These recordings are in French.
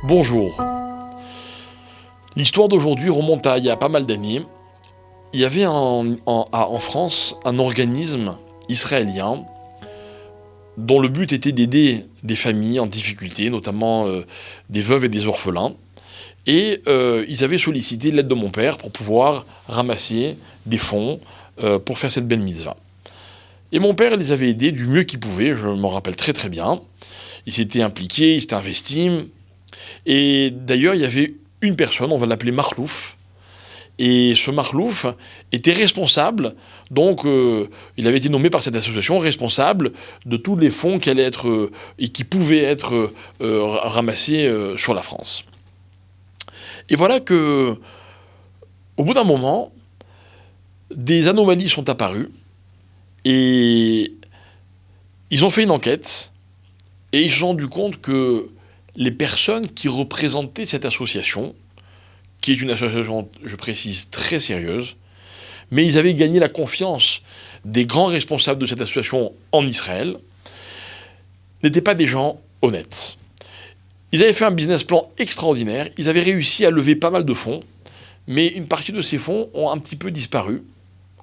Bonjour. L'histoire d'aujourd'hui remonte à il y a pas mal d'années. Il y avait en France un organisme israélien dont le but était d'aider des familles en difficulté, notamment des veuves et des orphelins. Et ils avaient sollicité l'aide de mon père pour pouvoir ramasser des fonds pour faire cette belle mitzvah. Et mon père les avait aidés du mieux qu'il pouvait, je m'en rappelle très très bien. Il s'était impliqué, il s'était investi. Et d'ailleurs, il y avait une personne, on va l'appeler Marlouf. Et ce Marlouf était responsable, donc il avait été nommé par cette association responsable de tous les fonds qui allaient être et qui pouvaient être ramassés sur la France. Et voilà que, au bout d'un moment, des anomalies sont apparues et ils ont fait une enquête et ils se sont rendus compte que les personnes qui représentaient cette association, qui est une association, je précise, très sérieuse, mais ils avaient gagné la confiance des grands responsables de cette association en Israël, n'étaient pas des gens honnêtes. Ils avaient fait un business plan extraordinaire, ils avaient réussi à lever pas mal de fonds, mais une partie de ces fonds ont un petit peu disparu.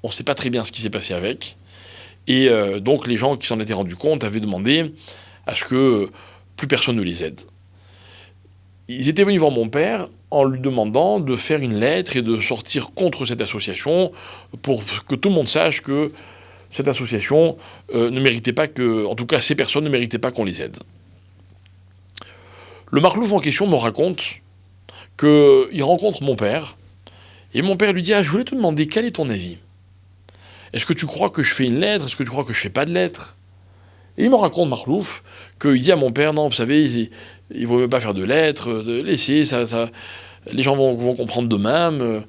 On ne sait pas très bien ce qui s'est passé avec. Et donc les gens qui s'en étaient rendus compte avaient demandé à ce que plus personne ne les aide. Ils étaient venus voir mon père en lui demandant de faire une lettre et de sortir contre cette association pour que tout le monde sache que cette association ne méritait pas que, en tout cas ces personnes ne méritaient pas qu'on les aide. Le Marlouf en question me raconte qu'il rencontre mon père et mon père lui dit « Ah, je voulais te demander quel est ton avis ? Est-ce que tu crois que je fais une lettre ? Est-ce que tu crois que je fais pas de lettre ?» Et il me raconte, Marlouf, qu'il dit à mon père, non, vous savez, il vaut mieux pas faire de lettres, laisser, les gens vont comprendre d'eux-mêmes,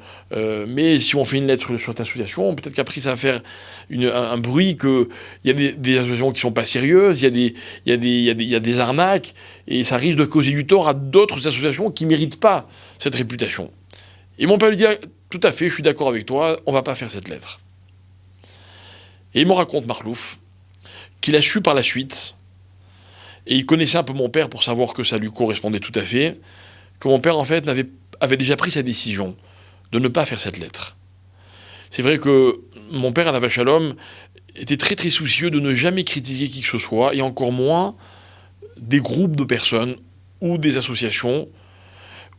mais si on fait une lettre sur cette association, peut-être qu'après ça va faire un bruit, qu'il y a des associations qui sont pas sérieuses, il y a des arnaques, et ça risque de causer du tort à d'autres associations qui méritent pas cette réputation. Et mon père lui dit, ah, tout à fait, je suis d'accord avec toi, on va pas faire cette lettre. Et il me raconte, Marlouf, qu'il a su par la suite, et il connaissait un peu mon père pour savoir que ça lui correspondait tout à fait, que mon père en fait avait déjà pris sa décision de ne pas faire cette lettre. C'est vrai que mon père, Alav Shalom, était très très soucieux de ne jamais critiquer qui que ce soit, et encore moins des groupes de personnes, ou des associations,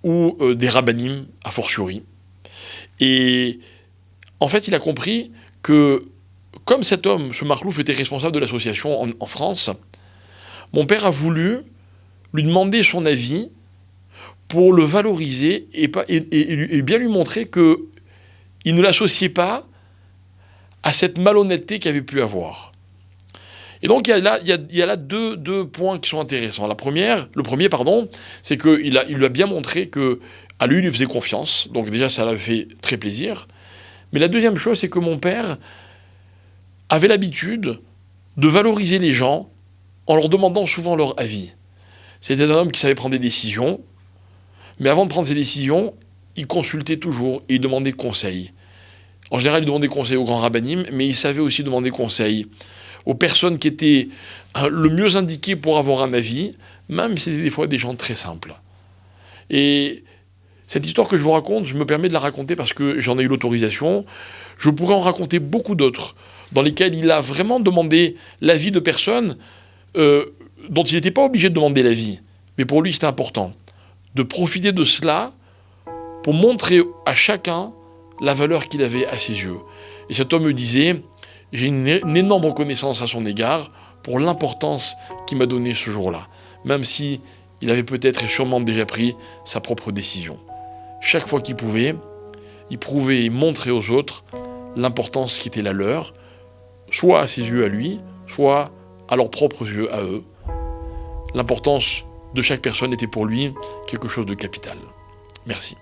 ou des rabbinim, a fortiori. Et en fait, il a compris que comme cet homme, ce Marlouf, était responsable de l'association en France, mon père a voulu lui demander son avis pour le valoriser et bien lui montrer qu'il ne l'associait pas à cette malhonnêteté qu'il avait pu avoir. Et donc il y a là deux points qui sont intéressants. Le premier, c'est qu'il lui a bien montré qu'à lui, il lui faisait confiance. Donc déjà, ça l'a fait très plaisir. Mais la deuxième chose, c'est que mon père avait l'habitude de valoriser les gens en leur demandant souvent leur avis. C'était un homme qui savait prendre des décisions, mais avant de prendre ses décisions, il consultait toujours et il demandait conseil. En général, il demandait conseil aux grands rabbinim, mais il savait aussi demander conseil aux personnes qui étaient le mieux indiquées pour avoir un avis, même si c'était des fois des gens très simples. Et cette histoire que je vous raconte, je me permets de la raconter parce que j'en ai eu l'autorisation. Je pourrais en raconter beaucoup d'autres, dans lesquelles il a vraiment demandé l'avis de personnes dont il n'était pas obligé de demander l'avis. Mais pour lui, c'était important de profiter de cela pour montrer à chacun la valeur qu'il avait à ses yeux. Et cet homme me disait, j'ai une énorme reconnaissance à son égard pour l'importance qu'il m'a donnée ce jour-là, même si il avait peut-être et sûrement déjà pris sa propre décision. Chaque fois qu'il pouvait, il prouvait et montrait aux autres l'importance qui était la leur, soit à ses yeux à lui, soit à leurs propres yeux à eux. L'importance de chaque personne était pour lui quelque chose de capital. Merci.